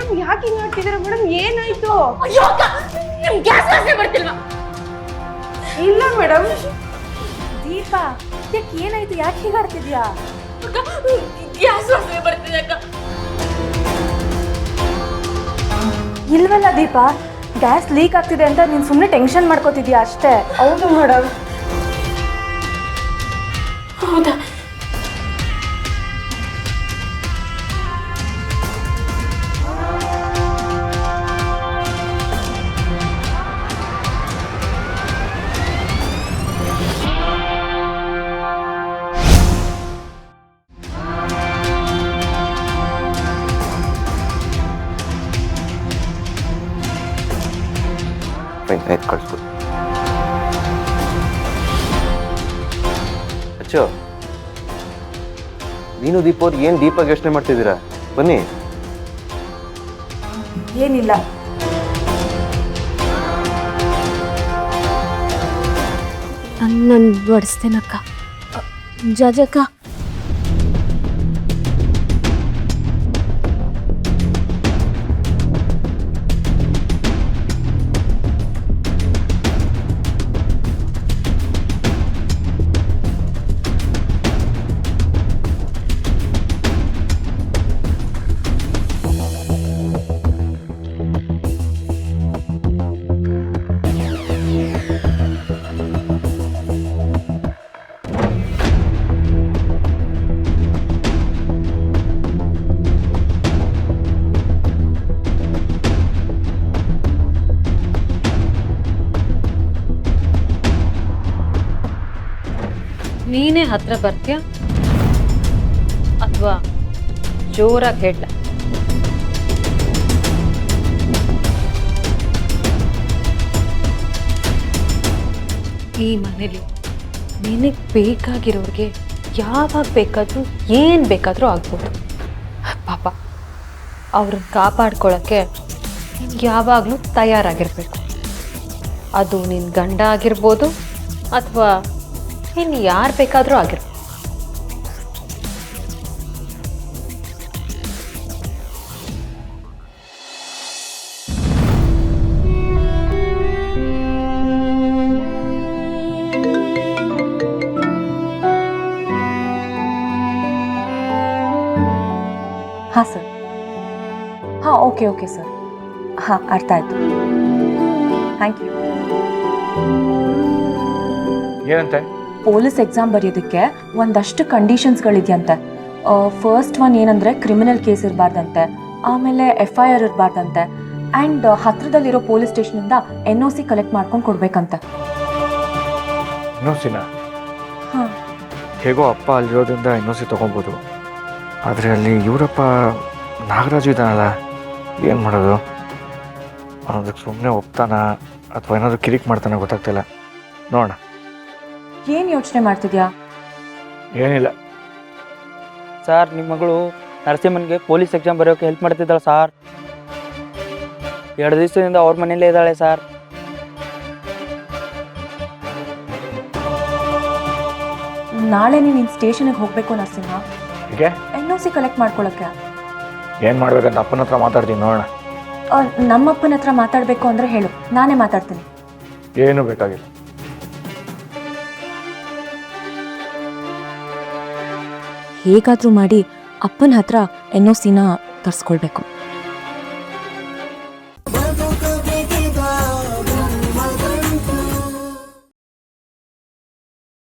Madam ಯಾಕೆ ಹಿಂಗೆ ಮಾಡ್ತಿದ್ದೀರಾ ಮೇಡಮ್? ಏನಾಯ್ತು? ಅಯ್ಯೋ ಅಕ್ಕ, ನಿಮ್ಗೆ ಗ್ಯಾಸ್ ವಾಸನೆ ಬರ್ತಿಲ್ವಾ? ಇಲ್ಲ ಮೇಡಮ್. ದೀಪಾ, ಯಾಕೆ ಏನಾಯ್ತು? ಯಾಕೆ ಹೀಗಾಡ್ತಿದ್ಯಾ? ಅಕ್ಕ, ಗ್ಯಾಸ್ ವಾಸನೆ ಬರ್ತಿದೆ ಅಕ್ಕ. ಇಲ್ವಲ್ಲ ದೀಪಾ, ಗ್ಯಾಸ್ ಲೀಕ್ ಆಗ್ತಿದೆ ಅಂತ ನೀನು ಸುಮ್ಮನೆ ಟೆನ್ಷನ್ ಮಾಡ್ಕೋತಿದ್ಯಾ ಅಷ್ಟೇ. ಹೌದು ಮೇಡಮ್. ಹೌದಾ? ಆಯ್ತು, ಕಳಿಸ್ಬಿಡು. ಅಚ್ಚೋ, ನೀನು ದೀಪ ಅವ್ರು ಏನು ಡೀಪಾಗಿ ಯೋಚನೆ ಮಾಡ್ತಿದ್ದೀರಾ? ಬನ್ನಿ. ಏನಿಲ್ಲ. ನಾನು ಬಡಿಸ್ತೇನಕ್ಕ. ಜಜಕ್ಕ, ನೀನೇ ಹತ್ರ ಬರ್ತೀಯ ಅಥವಾ ಜೋರಾಗಿ ಹೇಳ? ಈ ಮನೇಲಿ ನಿನಗೆ ಬೇಕಾಗಿರೋರಿಗೆ ಯಾವಾಗ ಬೇಕಾದರೂ ಏನು ಬೇಕಾದರೂ ಆಗ್ಬೋದು. ಪಾಪ ಅವ್ರನ್ನ ಕಾಪಾಡ್ಕೊಳ್ಳೋಕ್ಕೆ ಯಾವಾಗಲೂ ತಯಾರಾಗಿರ್ಬೇಕು. ಅದು ನಿನ್ನ ಗಂಡ ಆಗಿರ್ಬೋದು ಅಥವಾ ಇನ್ನು ಯಾರು ಬೇಕಾದರೂ ಆಗಿರ್ಬೋದು. ಹಾಂ ಸರ್. ಹಾಂ, ಓಕೆ ಸರ್. ಹಾಂ, ಅರ್ಥ ಆಯಿತು. Thank you. ಏನಂತೆ? ಪೊಲೀಸ್ ಎಕ್ಸಾಮ್ ಬರೆಯೋದಕ್ಕೆ ಒಂದಷ್ಟು ಕಂಡೀಷನ್ಸ್ಗಳಿದೆಯಂತೆ. ಫಸ್ಟ್ ಒನ್ ಏನಂದರೆ ಕ್ರಿಮಿನಲ್ ಕೇಸ್ ಇರಬಾರ್ದಂತೆ, ಆಮೇಲೆ FIR ಇರಬಾರ್ದಂತೆ, ಆ್ಯಂಡ್ ಹತ್ರದಲ್ಲಿರೋ ಪೊಲೀಸ್ ಸ್ಟೇಷನಿಂದ NOC ಕಲೆಕ್ಟ್ ಮಾಡ್ಕೊಂಡು ಕೊಡಬೇಕಂತೆ. NOCನ? ಹಾಂ. ಹೇಗೋ ಅಪ್ಪ ಅಲ್ಲಿರೋದ್ರಿಂದ NOC ತೊಗೊಬೋದು. ಆದರೆ ಅಲ್ಲಿ ಇವರಪ್ಪ ನಾಗರಾಜು ಇದ್ದಾನಲ್ಲ, ಏನು ಮಾಡೋದು? ಅವನದಕ್ಕೆ ಸುಮ್ಮನೆ ಒಪ್ತಾನ ಅಥವಾ ಏನಾದರೂ ಕಿರಿಕ್ ಮಾಡ್ತಾನೆ ಗೊತ್ತಾಗ್ತಿಲ್ಲ. ನೋಡೋಣ. ಏನು ಯೋಚನೆ ಮಾಡ್ತಿದ್ಯಾ? ಏನಿಲ್ಲ ಸರ್, ನಿಮ್ಮ ಮಗಳು ನರಸಿಂಹನ್ಗೆ ಪೊಲೀಸ್ ಎಕ್ಸಾಮ್ ಬರೆಯೋಕೆ ಹೆಲ್ಪ್ ಮಾಡ್ತಿದ್ದಾಳೆ ಸರ್. 2 ದಿವಸದಿಂದ ಅವ್ರ ಮನೇಲೇ ಇದ್ದಾಳೆ ಸರ್. ನಾಳೆ ನೀನು ಸ್ಟೇಷನ್ಗೆ ಹೋಗಬೇಕು ನರಸಿಂಹ, ಹೀಗೆ NOC ಕಲೆಕ್ಟ್ ಮಾಡ್ಕೊಳ್ಳೋಕ್ಕೆ. ಏನು ಮಾಡ್ಬೇಕಂತ ಅಪ್ಪನ ಹತ್ರ ಮಾತಾಡ್ತೀನಿ, ನೋಡೋಣ. ನಮ್ಮಪ್ಪನ ಹತ್ರ ಮಾತಾಡಬೇಕು ಅಂದರೆ ಹೇಳು, ನಾನೇ ಮಾತಾಡ್ತೀನಿ. ಏನೂ ಬೇಕಾಗಿಲ್ಲ. ಹೇಗಾದರೂ ಮಾಡಿ ಅಪ್ಪನ ಹತ್ರ NOCನ ತರಿಸ್ಕೊಳ್ಬೇಕು.